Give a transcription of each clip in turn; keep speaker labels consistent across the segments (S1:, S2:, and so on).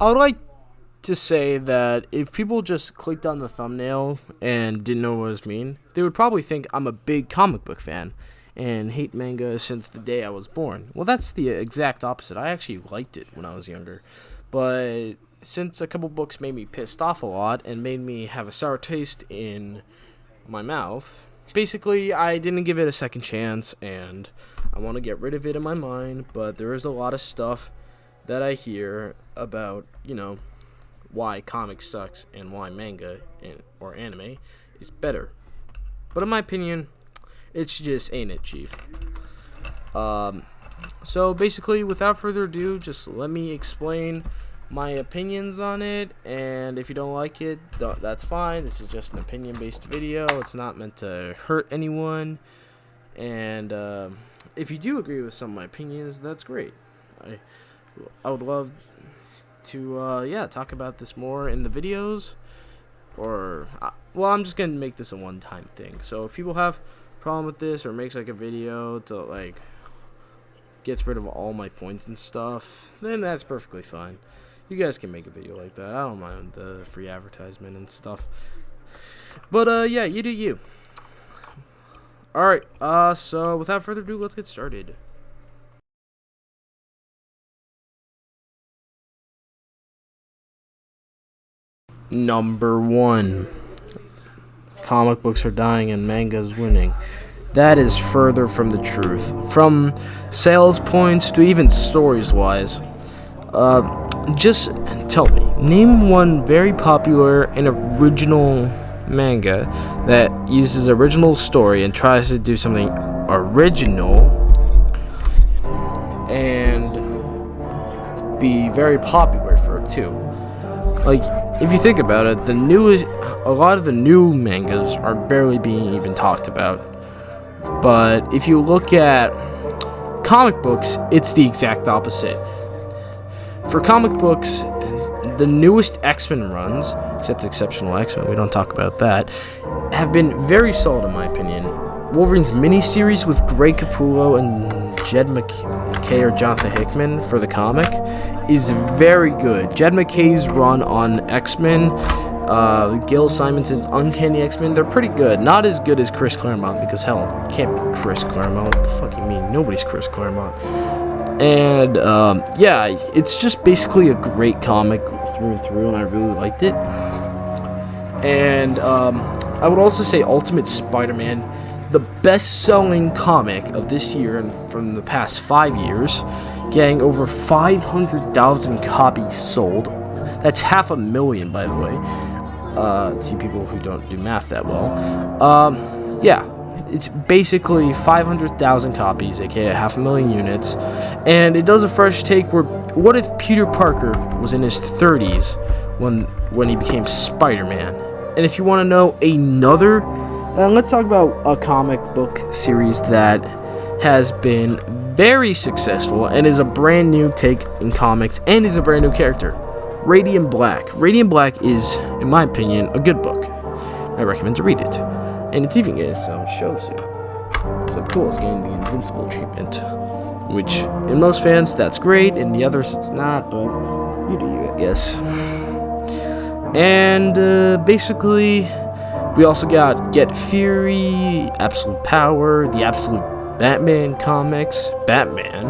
S1: I would like to say that if people just clicked on the thumbnail and didn't know what it was mean, they would probably think I'm a big comic book fan and hate manga since the day I was born. Well, that's the exact opposite. I actually liked it when I was younger, but since a couple books made me pissed off a lot and made me have a sour taste in my mouth, basically I didn't give it a second chance and I want to get rid of it in my mind. But there is a lot of stuff that I hear about, why comics sucks and why manga or anime is better. But in my opinion, it's just ain't it, chief. So basically, without further ado, just let me explain my opinions on it. And if you don't like it, that's fine. This is just an opinion-based video. It's not meant to hurt anyone. And if you do agree with some of my opinions, that's great. I would love to talk about this more in the videos, or I'm just gonna make this a one-time thing. So if people have a problem with this, or makes like a video to gets rid of all my points and stuff, then that's perfectly fine. You guys can make a video like that. I don't mind the free advertisement and stuff. But you do you. Alright, so without further ado, let's get started. Number 1. Comic books are dying and manga's winning. That is further from the truth. From sales points to even stories wise. Just tell me, name one very popular and original manga that uses original story and tries to do something original and be very popular for it too. If you think about it, a lot of the new mangas are barely being even talked about. But if you look at comic books, it's the exact opposite. For comic books, the newest X-Men runs, except Exceptional X-Men, we don't talk about that, have been very solid in my opinion. Wolverine's miniseries with Greg Capullo and Jed McKay or Jonathan Hickman for the comic is very good. Jed McKay's run on X-Men, Gil Simonson's Uncanny X-Men, they're pretty good. Not as good as Chris Claremont, because hell, can't be Chris Claremont. What the fuck you mean? Nobody's Chris Claremont. And it's just basically a great comic through and through, and I really liked it. And I would also say Ultimate Spider-Man, the best-selling comic of this year and from the past 5 years, getting over 500,000 copies sold. That's 500,000, by the way, to people who don't do math that well. It's basically 500,000 copies, aka 500,000 units, and it does a fresh take where, what if Peter Parker was in his 30s when he became Spider-Man? And if you want to know another, let's talk about a comic book series that has been very successful and is a brand new take in comics and is a brand new character. Radiant Black. Radiant Black is, in my opinion, a good book. I recommend to read it. And it's even getting some show soon. So cool, it's getting the Invincible treatment. Which, in most fans, that's great. In the others, it's not, but you do you, I guess. And, basically, we also got Get Fury, Absolute Power, the Absolute Batman comics. Batman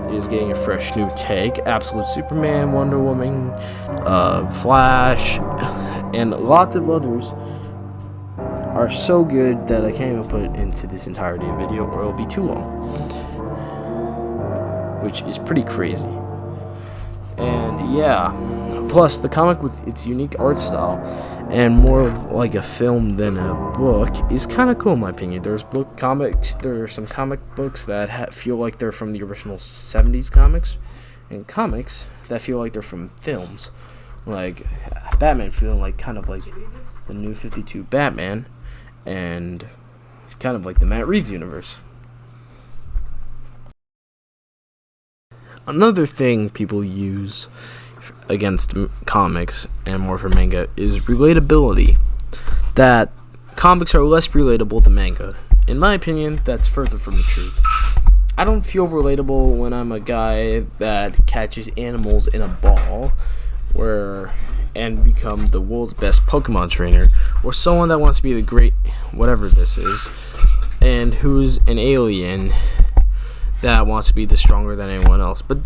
S1: is getting a fresh new take. Absolute Superman, Wonder Woman, Flash, and lots of others are so good that I can't even put into this entirety of video or it'll be too long, which is pretty crazy. And plus the comic with its unique art style and more of like a film than a book is kind of cool in my opinion. There are some comic books that feel like they're from the original 70s comics, and comics that feel like they're from films, like Batman feeling like kind of like the New 52 Batman, and kind of like the Matt Reeves universe. Another thing people use against comics and more for manga is relatability. That comics are less relatable than manga. In my opinion, that's further from the truth. I don't feel relatable when I'm a guy that catches animals in a ball, where and become the world's best Pokemon trainer, or someone that wants to be the great whatever this is, and who's an alien that wants to be the stronger than anyone else. But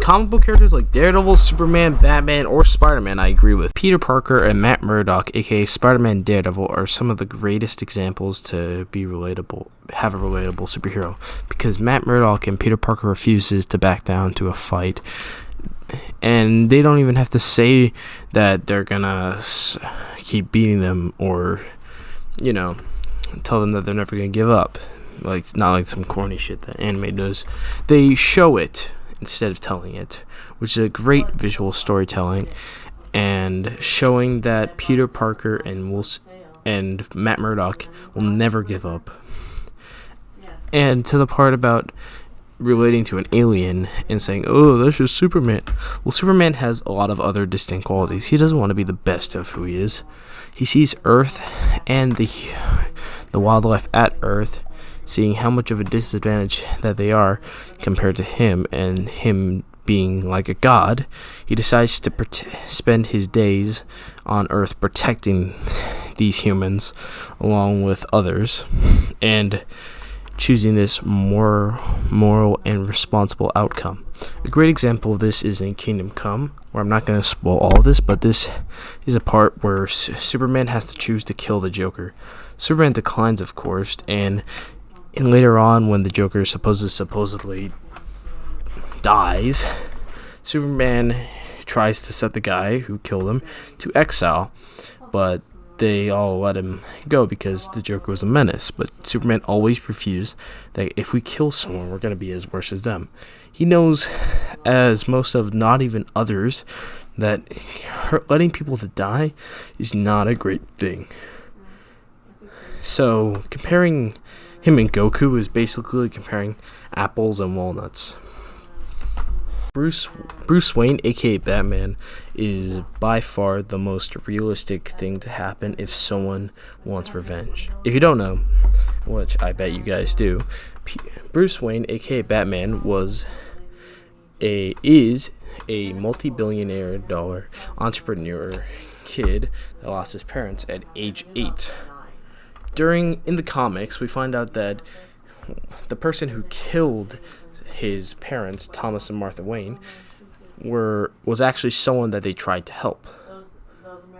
S1: comic book characters like Daredevil, Superman, Batman, or Spider-Man, I agree with. Peter Parker and Matt Murdock, aka Spider-Man and Daredevil, are some of the greatest examples to be relatable, have a relatable superhero, because Matt Murdock and Peter Parker refuses to back down to a fight, and they don't even have to say that they're gonna keep beating them, or tell them that they're never gonna give up. Like, not like some corny shit that anime does. They show it instead of telling it, which is a great visual storytelling, and showing that Peter Parker and Matt Murdock will never give up. And to the part about relating to an alien and saying, oh, that's just Superman. Well, Superman has a lot of other distinct qualities. He doesn't want to be the best of who he is. He sees Earth and the wildlife at Earth, seeing how much of a disadvantage that they are compared to him, and him being like a god, he decides to spend his days on Earth protecting these humans along with others, and choosing this more moral and responsible outcome. A great example of this is in Kingdom Come, where I'm not going to spoil all of this, but this is a part where Superman has to choose to kill the Joker. Superman declines, of course, and later on, when the Joker supposedly dies, Superman tries to set the guy who killed him to exile, but they all let him go because the Joker was a menace. But Superman always refused that if we kill someone, we're going to be as worse as them. He knows, as most of not even others, that letting people to die is not a great thing. So comparing him and Goku is basically comparing apples and walnuts. Bruce Wayne, aka Batman, is by far the most realistic thing to happen if someone wants revenge. If you don't know, which I bet you guys do, Bruce Wayne, aka Batman, is a multi-billionaire dollar entrepreneur kid that lost his parents at age 8. In the comics, we find out that the person who killed his parents, Thomas and Martha Wayne, was actually someone that they tried to help.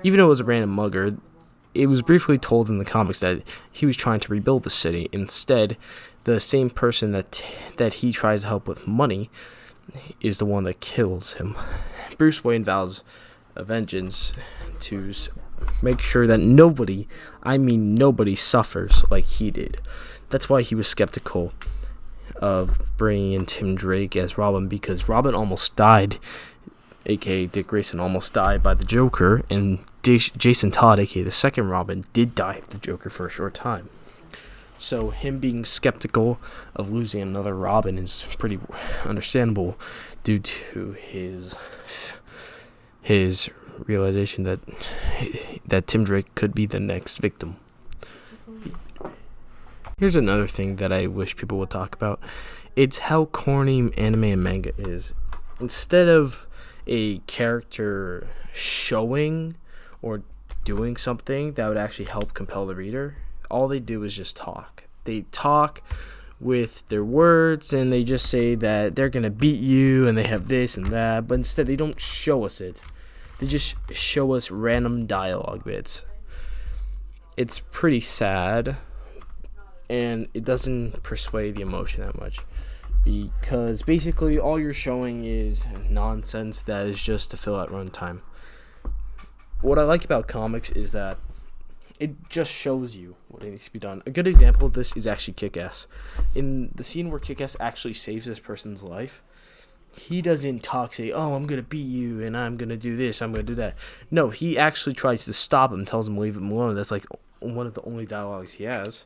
S1: Even though it was a random mugger, it was briefly told in the comics that he was trying to rebuild the city. Instead, the same person that he tries to help with money is the one that kills him. Bruce Wayne vows a vengeance to make sure that nobody suffers like he did. That's why he was skeptical of bringing in Tim Drake as Robin, because Robin almost died, aka Dick Grayson almost died by the Joker, and Jason Todd, aka the second Robin, did die of the Joker for a short time. So him being skeptical of losing another Robin is pretty understandable due to his realization that Tim Drake could be the next victim. Here's another thing that I wish people would talk about. It's how corny anime and manga is. Instead of a character showing or doing something that would actually help compel the reader, all they do is just talk. They talk with their words, and they just say that they're gonna beat you and they have this and that, but instead they don't show us it. They just show us random dialogue bits. It's pretty sad, and it doesn't persuade the emotion that much, because basically all you're showing is nonsense that is just to fill out runtime. What I like about comics is that it just shows you what needs to be done. A good example of this is actually Kick-Ass. In the scene where Kick-Ass actually saves this person's life, he doesn't say, oh, I'm going to beat you, and I'm going to do this, I'm going to do that. No, he actually tries to stop him, tells him to leave him alone. That's like one of the only dialogues he has.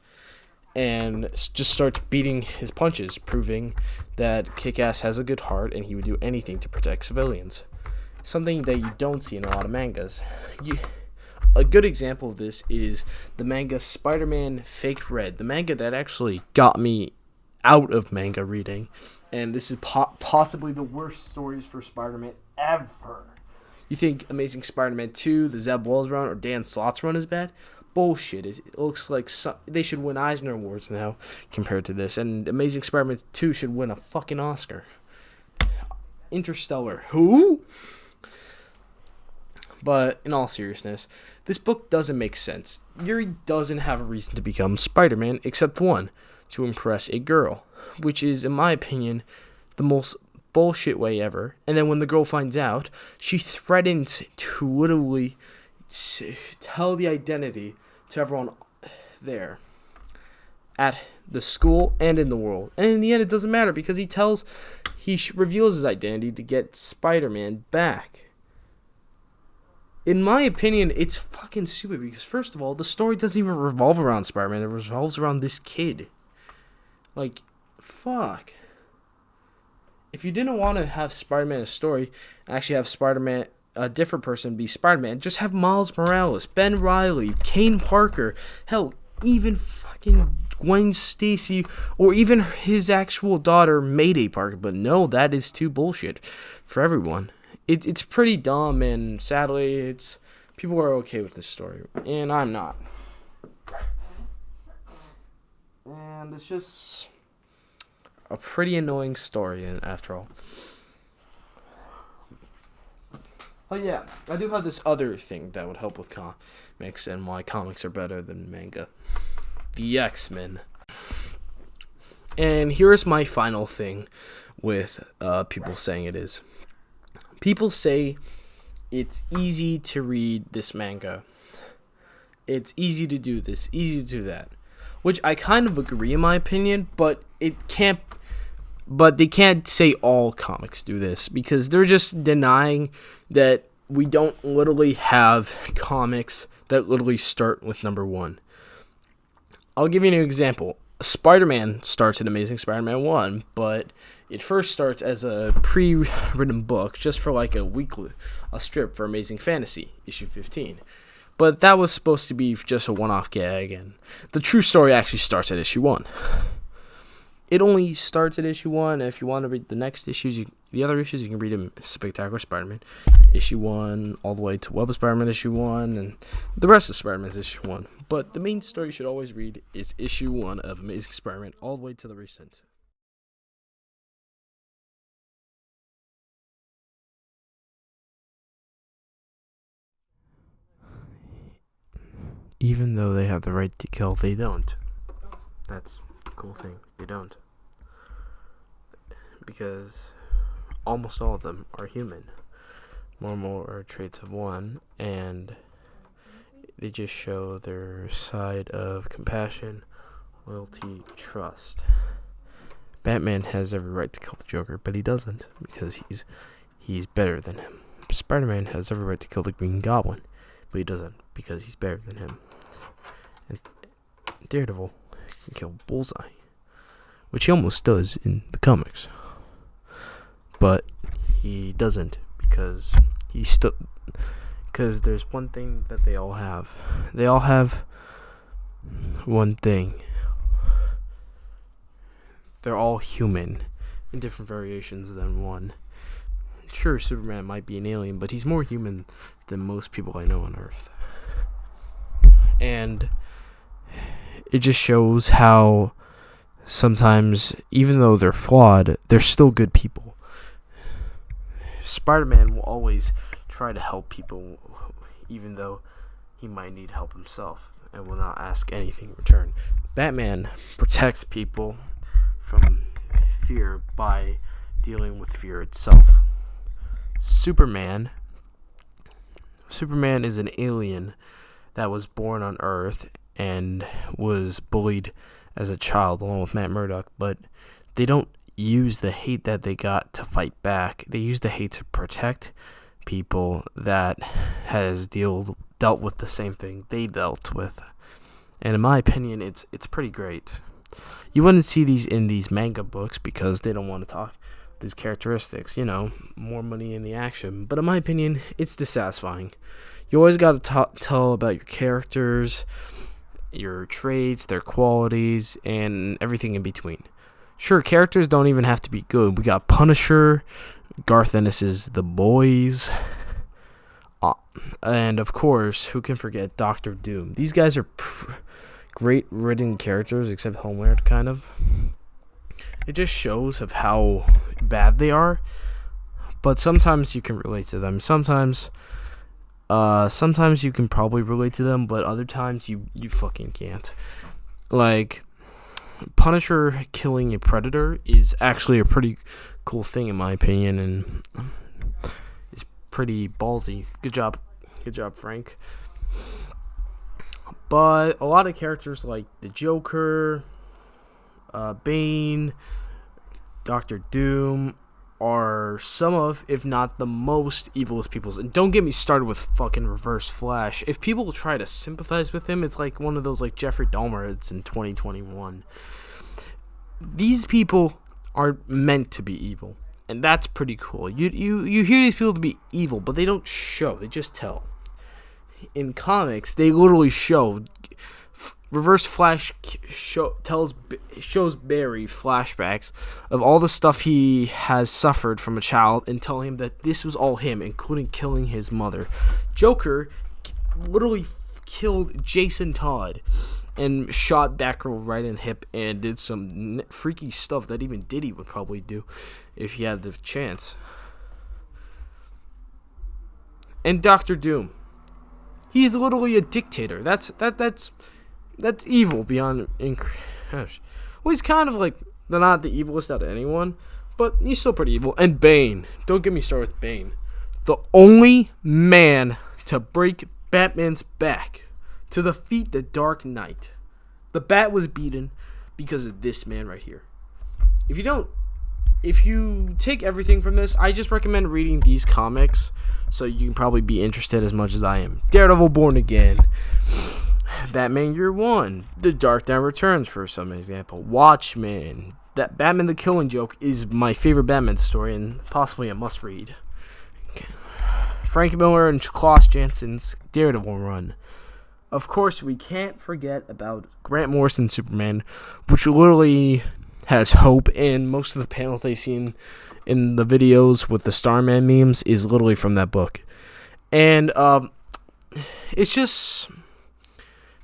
S1: And just starts beating his punches, proving that Kick-Ass has a good heart and he would do anything to protect civilians. Something that you don't see in a lot of mangas. A good example of this is the manga Spider-Man Fake Red, the manga that actually got me out of manga reading. And this is possibly the worst stories for Spider-Man ever. You think Amazing Spider-Man 2, the Zeb Wells run, or Dan Slott's run is bad? Bullshit. It looks like they should win Eisner Awards now compared to this, and Amazing Spider-Man 2 should win a fucking Oscar. Interstellar. Who? But in all seriousness, this book doesn't make sense. Yuri doesn't have a reason to become Spider-Man except one, to impress a girl, which is, in my opinion, the most bullshit way ever. And then when the girl finds out, she threatens to literally tell the identity to everyone there at the school and in the world. And in the end, it doesn't matter because he reveals his identity to get Spider-Man back. In my opinion, it's fucking stupid because, first of all, the story doesn't even revolve around Spider-Man. It revolves around this kid. Like, fuck. If you didn't want to have Spider-Man a story, actually have Spider-Man, a different person be Spider-Man, just have Miles Morales, Ben Reilly, Kane Parker, hell, even fucking Gwen Stacy, or even his actual daughter, Mayday Parker. But no, that is too bullshit for everyone. It's pretty dumb, and sadly, people are okay with this story, and I'm not. And it's just a pretty annoying story, after all. Oh yeah, I do have this other thing that would help with comics and why comics are better than manga. The X-Men. And here's my final thing with people saying it is. People say it's easy to read this manga. It's easy to do this, easy to do that. Which I kind of agree in my opinion, but they can't say all comics do this because they're just denying that we don't literally have comics that literally start with number 1. I'll give you an example. Spider-Man starts in Amazing Spider-Man 1, but it first starts as a pre-written book just for like a strip for Amazing Fantasy, issue 15. But that was supposed to be just a one-off gag, and the true story actually starts at issue 1. It only starts at issue 1, and if you want to read the next issues, the other issues, you can read them Spectacular Spider-Man, issue 1, all the way to Web of Spider-Man, issue 1, and the rest of Spider-Man's issue 1. But the main story you should always read is issue 1 of Amazing Spider-Man, all the way to the recent. Even though they have the right to kill, they don't. That's the cool thing. They don't. Because almost all of them are human. More are traits of one, and they just show their side of compassion, loyalty, trust. Batman has every right to kill the Joker, but he doesn't because he's better than him. Spider-Man has every right to kill the Green Goblin, but he doesn't because he's better than him. And Daredevil can kill Bullseye, which he almost does in the comics, but he doesn't because because there's one thing that they all have. They all have one thing. They're all human in different variations than one. Sure, Superman might be an alien, but he's more human than most people I know on Earth. And it just shows how sometimes, even though they're flawed, they're still good people. Spider-Man will always try to help people, even though he might need help himself, and will not ask anything in return. Batman protects people from fear by dealing with fear itself. Superman is an alien that was born on Earth and was bullied as a child along with Matt Murdock, but they don't use the hate that they got to fight back. They use the hate to protect people that has dealt with the same thing they dealt with. And in my opinion, it's pretty great. You wouldn't see these in these manga books because they don't want to talk these characteristics, more money in the action. But in my opinion, it's dissatisfying. You always got to tell about your characters, your traits, their qualities, and everything in between. Sure, characters don't even have to be good. We got Punisher, Garth Ennis's The Boys, Uh, and of course, who can forget Doctor Doom? These guys are great written characters, except Homelander, kind of. It just shows of how bad they are, but sometimes you can relate to them. Sometimes you can probably relate to them, but other times you fucking can't. Like, Punisher killing a predator is actually a pretty cool thing in my opinion, and it's pretty ballsy. Good job, Frank. But a lot of characters like the Joker, Bane, Doctor Doom are some of, if not the most evilest peoples. And don't get me started with fucking Reverse Flash. If people try to sympathize with him, it's like one of those like Jeffrey Dahmer it's in 2021. These people are meant to be evil, and that's pretty cool. You hear these people to be evil, but they don't show. They just tell. In comics, they literally show. Reverse Flash shows Barry flashbacks of all the stuff he has suffered from a child and telling him that this was all him, including killing his mother. Joker literally killed Jason Todd and shot Batgirl right in the hip and did some freaky stuff that even Diddy would probably do if he had the chance. And Doctor Doom, he's literally a dictator. That's evil beyond well, he's kind of like not the evilest out of anyone, but he's still pretty evil. And Bane, don't get me started with Bane, the only man to break Batman's back, to defeat the Dark Knight. The Bat was beaten because of this man right here. If you take everything from this, I just recommend reading these comics so you can probably be interested as much as I am. Daredevil Born Again, Batman Year One, The Dark Knight Returns for some example, Watchmen. That Batman the Killing Joke is my favorite Batman story and possibly a must read. Frank Miller and Klaus Jansen's Daredevil run. Of course, we can't forget about Grant Morrison's Superman, which literally has hope, and most of the panels I've seen in the videos with the Starman memes is literally from that book. And it's just,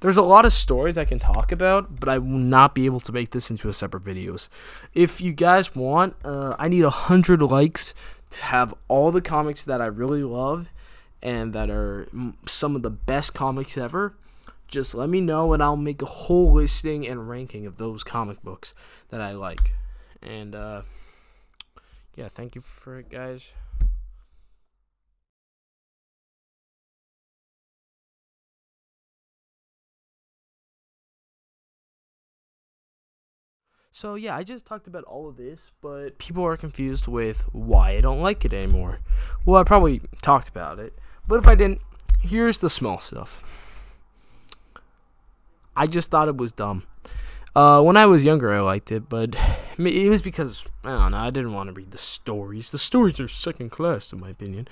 S1: there's a lot of stories I can talk about, but I will not be able to make this into a separate videos. If you guys want, I need 100 likes to have all the comics that I really love and that are some of the best comics ever. Just let me know and I'll make a whole listing and ranking of those comic books that I like. And yeah, thank you for it, guys. So yeah, I just talked about all of this, but people are confused with why I don't like it anymore. Well, I probably talked about it, but if I didn't, here's the small stuff. I just thought it was dumb. When I was younger, I liked it, but it was because, I don't know, I didn't want to read the stories. The stories are second class, in my opinion.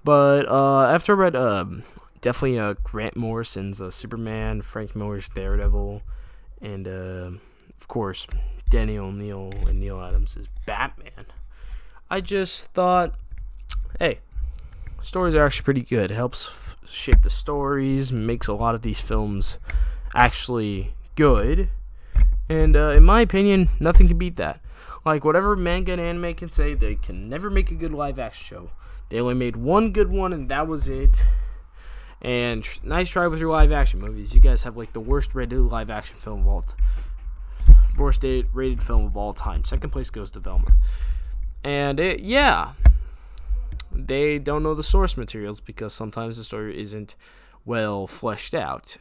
S1: But after I read definitely Grant Morrison's Superman, Frank Miller's Daredevil, and of course, Danny O'Neill and Neil Adams' Batman, I just thought, hey, stories are actually pretty good. It helps shape the stories, makes a lot of these films actually good, and in my opinion, nothing can beat that. Like, whatever manga and anime can say, they can never make a good live action show. They only made one good one, and that was it. And nice try with your live action movies. You guys have like the worst rated live action film of all worst rated film of all time. Second place goes to Velma. And they don't know the source materials because sometimes the story isn't well fleshed out.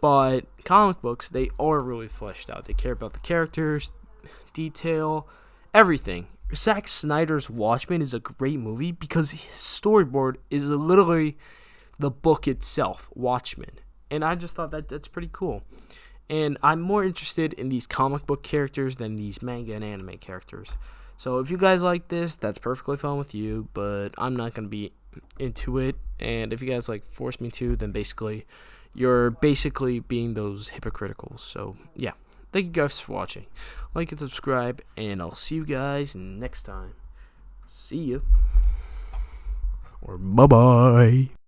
S1: But comic books, they are really fleshed out. They care about the characters, detail, everything. Zack Snyder's Watchmen is a great movie because his storyboard is literally the book itself, Watchmen. And I just thought that's pretty cool. And I'm more interested in these comic book characters than these manga and anime characters. So if you guys like this, that's perfectly fine with you, but I'm not going to be into it. And if you guys like force me to, then you're basically being those hypocriticals. So yeah, thank you guys for watching. Like and subscribe, and I'll see you guys next time. See you. or bye bye.